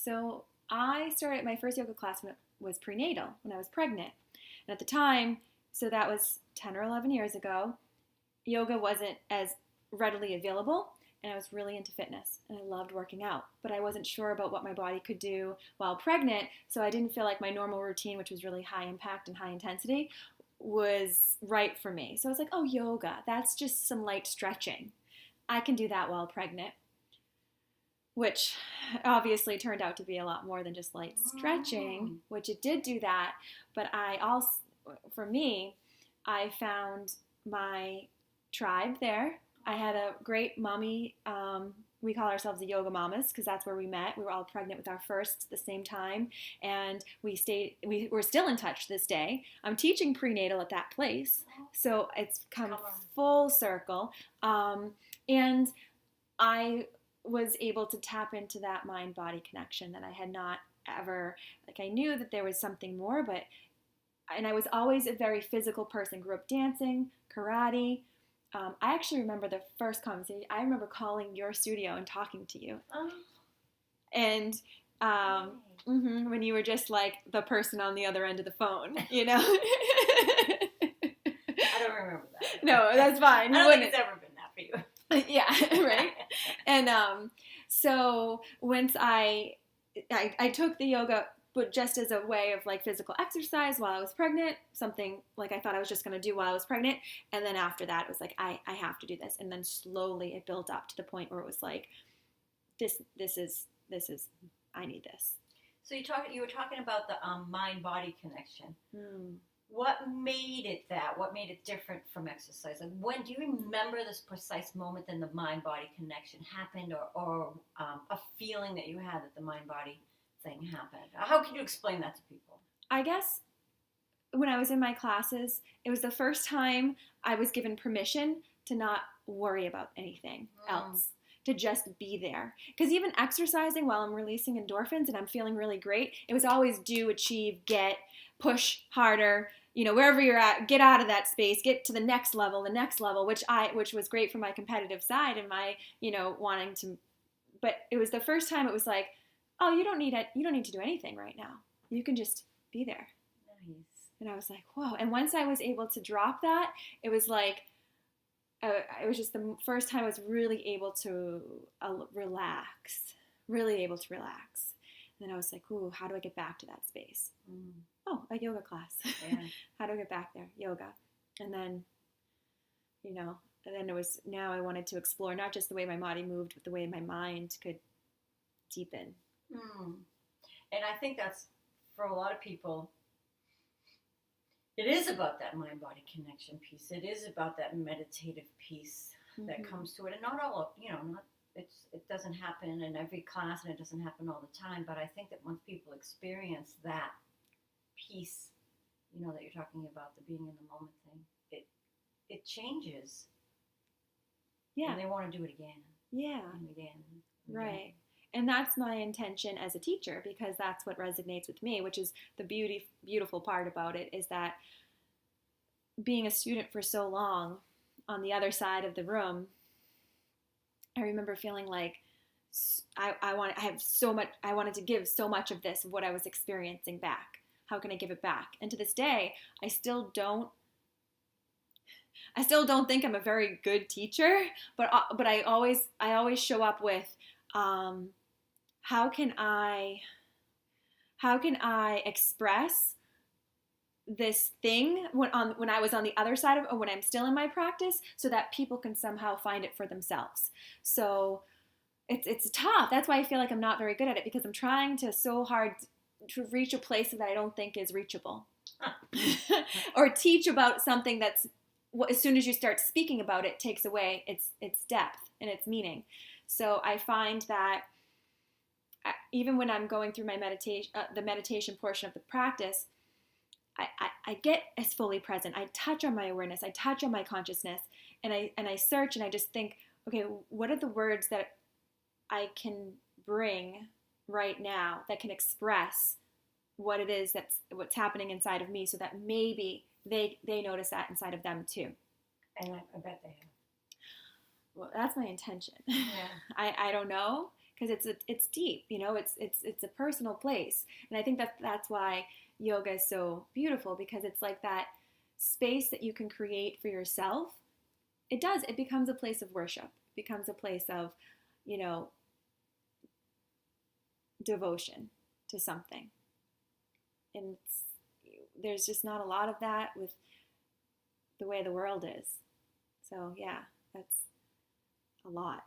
So I started my first yoga class when it was prenatal, when I was pregnant. And at the time, so that was 10 or 11 years ago, yoga wasn't as readily available, and I was really into fitness, and I loved working out. But I wasn't sure about what my body could do while pregnant, so I didn't feel like my normal routine, which was really high impact and high intensity, was right for me. So I was like, oh, yoga, that's just some light stretching. I can do that while pregnant, which obviously turned out to be a lot more than just light stretching, which it did do that. But I also, for me, I found my tribe there. I had a great mommy. We call ourselves the Yoga Mamas because that's where we met. We were all pregnant with our first at the same time, and we're still in touch this day. I'm teaching prenatal at that place, so it's come full circle. And I was able to tap into that mind-body connection that I had not ever, like I knew that there was something more, and I was always a very physical person. Grew up dancing, karate. I actually remember the first conversation. I remember calling your studio and talking to you. And when you were just like the person on the other end of the phone, you know? I don't remember that. No, that's fine. I don't think it's ever been that for you. Yeah, right? And so once I took the yoga, but just as a way of like physical exercise while I was pregnant, something like I thought I was just going to do while I was pregnant. And then after that, it was like, I have to do this. And then slowly it built up to the point where it was like, this is, I need this. So you were talking about the mind-body connection. What made it that? What made it different from exercise? Like when do you remember this precise moment that the mind-body connection happened, or a feeling that you had that the mind-body thing happened? How can you explain that to people? I guess when I was in my classes, it was the first time I was given permission to not worry about anything else, to just be there. Because even exercising while I'm releasing endorphins and I'm feeling really great, it was always do, achieve, get, push harder, wherever you're at, get out of that space, get to the next level, which was great for my competitive side and my, wanting to, but it was the first time it was like, oh, you don't need to do anything right now. You can just be there. Nice. And I was like, whoa. And once I was able to drop that, it was like, it was just the first time I was really able to relax. And then I was like, ooh, how do I get back to that space? Oh, a yoga class. Yeah. How do I get back there? Yoga. And then, it was, now I wanted to explore not just the way my body moved, but the way my mind could deepen. And I think that's, for a lot of people, it is about that mind-body connection piece. It is about that meditative piece that comes to it. And not all, it doesn't happen in every class and it doesn't happen all the time. But I think that once people experience that piece, that you're talking about, the being in the moment thing, it changes. Yeah. And they want to do it again. Yeah. And again. And right. Again. And that's my intention as a teacher, because that's what resonates with me, which is the beautiful part about it, is that being a student for so long on the other side of the room, I remember feeling like I wanted to give so much of this, of what I was experiencing, back. How can I give it back? And to this day, I still don't think I'm a very good teacher, but I always show up with, how can I express this thing when I was on the other side of, or when I'm still in my practice, so that people can somehow find it for themselves. So it's tough. That's why I feel like I'm not very good at it, because I'm trying so hard to reach a place that I don't think is reachable, or teach about something that's, as soon as you start speaking about it, takes away its depth and its meaning. So I find that even when I'm going through my meditation, the meditation portion of the practice, I get as fully present. I touch on my awareness. I touch on my consciousness, and I search, and I just think, okay, what are the words that I can bring right now that can express what it is what's happening inside of me, so that maybe they notice that inside of them too. And I bet they have. Well, that's my intention. Yeah. I don't know because it's deep, you know, it's a personal place. And I think that's why yoga is so beautiful, because it's like that space that you can create for yourself. It becomes a place of worship, it becomes a place of, you know, devotion to something. And there's just not a lot of that with the way the world is. So yeah, that's a lot.